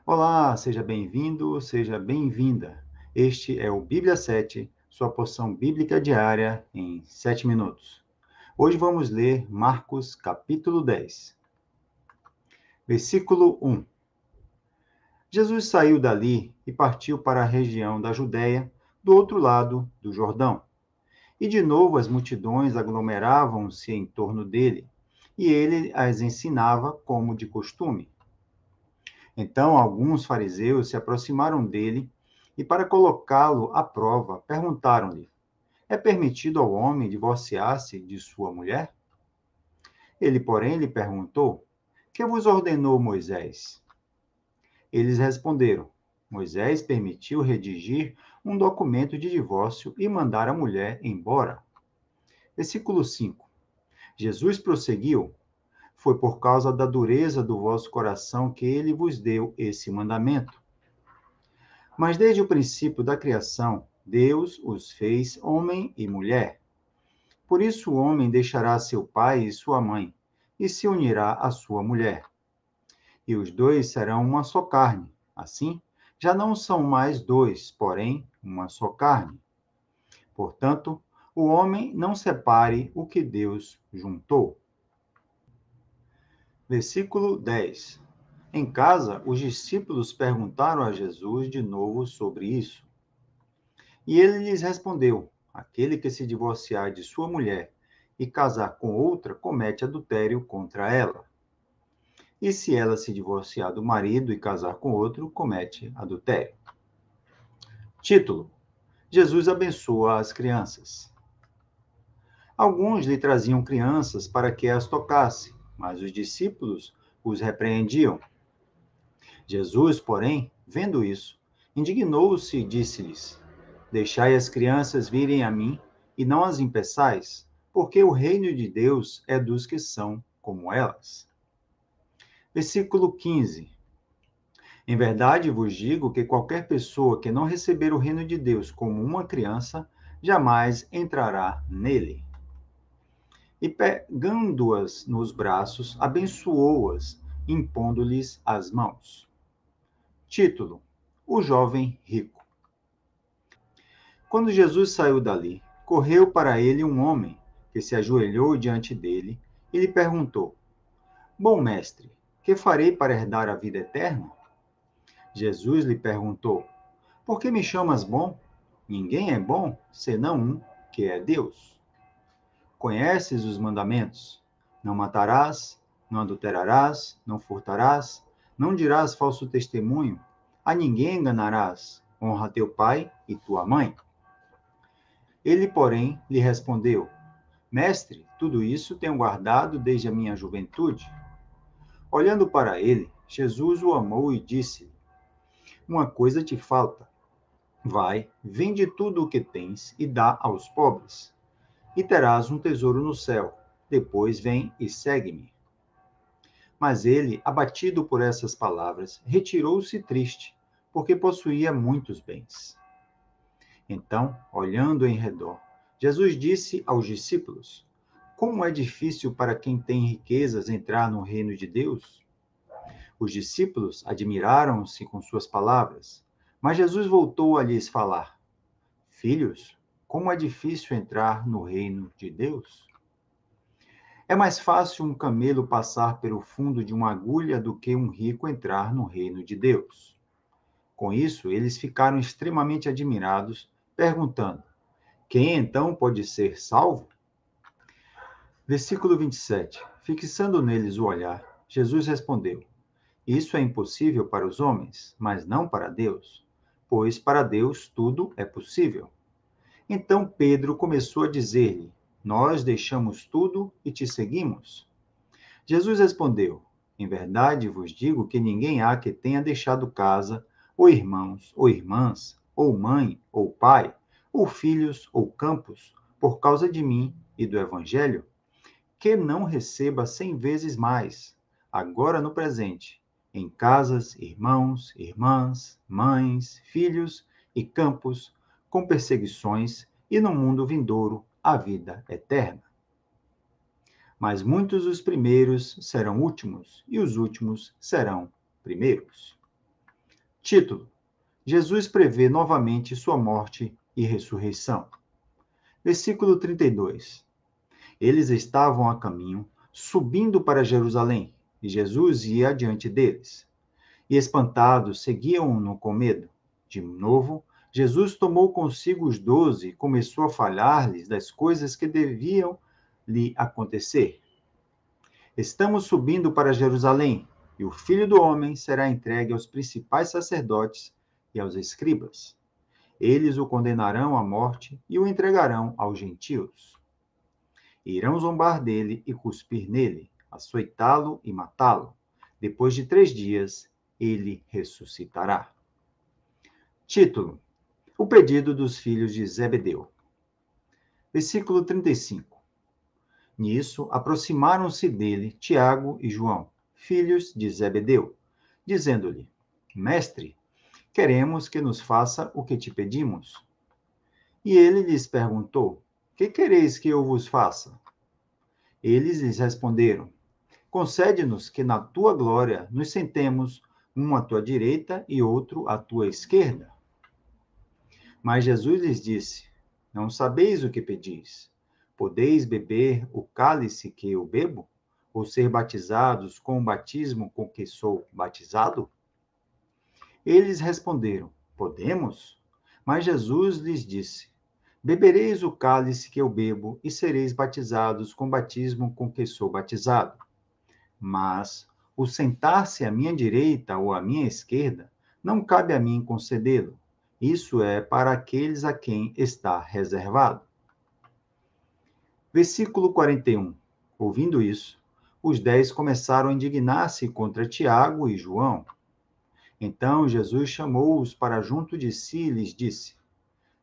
Olá, seja bem-vindo, seja bem-vinda. Este é o Bíblia 7, sua porção bíblica diária em 7 minutos. Hoje vamos ler Marcos capítulo 10, versículo 1. Jesus saiu dali e partiu para a região da Judéia, do outro lado do Jordão. E de novo as multidões aglomeravam-se em torno dele, e ele as ensinava como de costume. Então alguns fariseus se aproximaram dele e, para colocá-lo à prova, perguntaram-lhe: É permitido ao homem divorciar-se de sua mulher? Ele, porém, lhe perguntou: Que vos ordenou Moisés? Eles responderam: Moisés permitiu redigir um documento de divórcio e mandar a mulher embora. Versículo 5. Jesus prosseguiu: Foi por causa da dureza do vosso coração que ele vos deu esse mandamento. Mas desde o princípio da criação, Deus os fez homem e mulher. Por isso o homem deixará seu pai e sua mãe, e se unirá à sua mulher. E os dois serão uma só carne. Assim, já não são mais dois, porém uma só carne. Portanto, o homem não separe o que Deus juntou. Versículo 10. Em casa, os discípulos perguntaram a Jesus de novo sobre isso. E ele lhes respondeu: Aquele que se divorciar de sua mulher e casar com outra, comete adultério contra ela. E se ela se divorciar do marido e casar com outro, comete adultério. Título: Jesus abençoa as crianças. Alguns lhe traziam crianças para que as tocasse, mas os discípulos os repreendiam. Jesus, porém, vendo isso, indignou-se e disse-lhes: Deixai as crianças virem a mim e não as impeçais, porque o reino de Deus é dos que são como elas. Versículo 15. Em verdade vos digo que qualquer pessoa que não receber o reino de Deus como uma criança, jamais entrará nele. E pegando-as nos braços, abençoou-as, impondo-lhes as mãos. Título: O jovem rico. Quando Jesus saiu dali, correu para ele um homem que se ajoelhou diante dele e lhe perguntou: Bom mestre, que farei para herdar a vida eterna? Jesus lhe perguntou: Por que me chamas bom? Ninguém é bom senão um, que é Deus. Conheces os mandamentos: Não matarás, não adulterarás, não furtarás, não dirás falso testemunho, a ninguém enganarás, honra teu pai e tua mãe. Ele, porém, lhe respondeu: Mestre, tudo isso tenho guardado desde a minha juventude. Olhando para ele, Jesus o amou e disse: Uma coisa te falta. Vai, vende tudo o que tens e dá aos pobres, e terás um tesouro no céu. Depois vem e segue-me. Mas ele, abatido por essas palavras, retirou-se triste, porque possuía muitos bens. Então, olhando em redor, Jesus disse aos discípulos: Como é difícil para quem tem riquezas entrar no reino de Deus? Os discípulos admiraram-se com suas palavras, mas Jesus voltou a lhes falar: Filhos, como é difícil entrar no reino de Deus? É mais fácil um camelo passar pelo fundo de uma agulha do que um rico entrar no reino de Deus. Com isso, eles ficaram extremamente admirados, perguntando: Quem então pode ser salvo? Versículo 27. Fixando neles o olhar, Jesus respondeu: Isso é impossível para os homens, mas não para Deus, pois para Deus tudo é possível. Então Pedro começou a dizer-lhe: Nós deixamos tudo e te seguimos. Jesus respondeu: Em verdade vos digo que ninguém há que tenha deixado casa, ou irmãos, ou irmãs, ou mãe, ou pai, ou filhos, ou campos, por causa de mim e do Evangelho, que não receba 100 vezes mais, agora no presente, em casas, irmãos, irmãs, mães, filhos e campos, com perseguições, e no mundo vindouro a vida eterna. Mas muitos dos primeiros serão últimos, e os últimos serão primeiros. Título: Jesus prevê novamente sua morte e ressurreição. Versículo 32. Eles estavam a caminho, subindo para Jerusalém, e Jesus ia adiante deles. E espantados, seguiam-no com medo. De novo, Jesus tomou consigo os 12 e começou a falar-lhes das coisas que deviam lhe acontecer. Estamos subindo para Jerusalém, e o Filho do Homem será entregue aos principais sacerdotes e aos escribas. Eles o condenarão à morte e o entregarão aos gentios. Irão zombar dele e cuspir nele, açoitá-lo e matá-lo. Depois de 3 dias, ele ressuscitará. Título: O pedido dos filhos de Zebedeu. Versículo 35. Nisso, aproximaram-se dele Tiago e João, filhos de Zebedeu, dizendo-lhe: Mestre, queremos que nos faça o que te pedimos. E ele lhes perguntou: Que quereis que eu vos faça? Eles lhes responderam: Concede-nos que na tua glória nos sentemos, um à tua direita e outro à tua esquerda. Mas Jesus lhes disse: Não sabeis o que pedis. Podeis beber o cálice que eu bebo? Ou ser batizados com o batismo com que sou batizado? Eles responderam: Podemos. Mas Jesus lhes disse: Bebereis o cálice que eu bebo e sereis batizados com o batismo com que sou batizado. Mas o sentar-se à minha direita ou à minha esquerda não cabe a mim concedê-lo. Isso é para aqueles a quem está reservado. Versículo 41. Ouvindo isso, os 10 começaram a indignar-se contra Tiago e João. Então Jesus chamou-os para junto de si e lhes disse: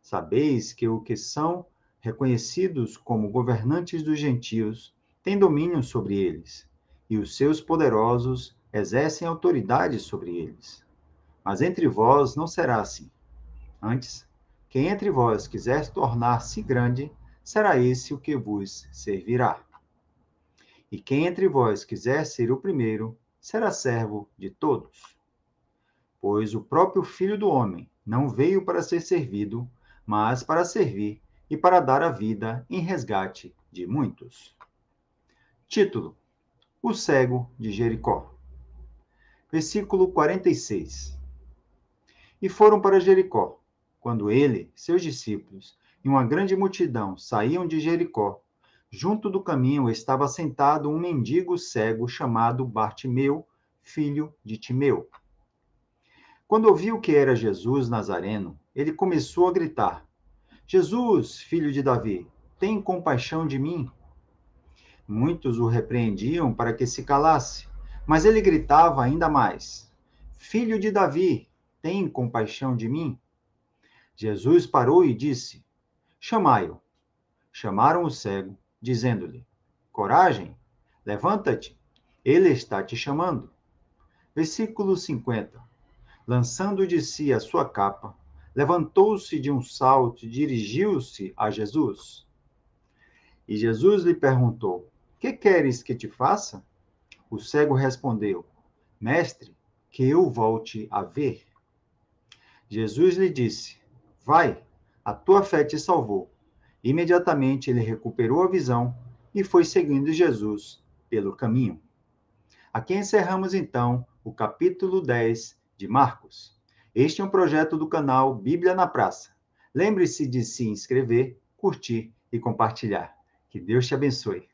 Sabeis que os que são reconhecidos como governantes dos gentios têm domínio sobre eles, e os seus poderosos exercem autoridade sobre eles. Mas entre vós não será assim. Antes, quem entre vós quiser tornar-se grande, será esse o que vos servirá. E quem entre vós quiser ser o primeiro, será servo de todos. Pois o próprio Filho do Homem não veio para ser servido, mas para servir e para dar a vida em resgate de muitos. Título: O cego de Jericó. Versículo 46. E foram para Jericó. Quando ele, seus discípulos e uma grande multidão saíam de Jericó, junto do caminho estava sentado um mendigo cego chamado Bartimeu, filho de Timeu. Quando ouviu que era Jesus Nazareno, ele começou a gritar: Jesus, filho de Davi, tem compaixão de mim. Muitos o repreendiam para que se calasse, mas ele gritava ainda mais: Filho de Davi, tem compaixão de mim. Jesus parou e disse: Chamai-o. Chamaram o cego, dizendo-lhe: Coragem, levanta-te, ele está te chamando. Versículo 50. Lançando de si a sua capa, levantou-se de um salto e dirigiu-se a Jesus. E Jesus lhe perguntou: Que queres que te faça? O cego respondeu: Mestre, que eu volte a ver. Jesus lhe disse: Vai, a tua fé te salvou. Imediatamente ele recuperou a visão e foi seguindo Jesus pelo caminho. Aqui encerramos então o capítulo 10 de Marcos. Este é um projeto do canal Bíblia na Praça. Lembre-se de se inscrever, curtir e compartilhar. Que Deus te abençoe.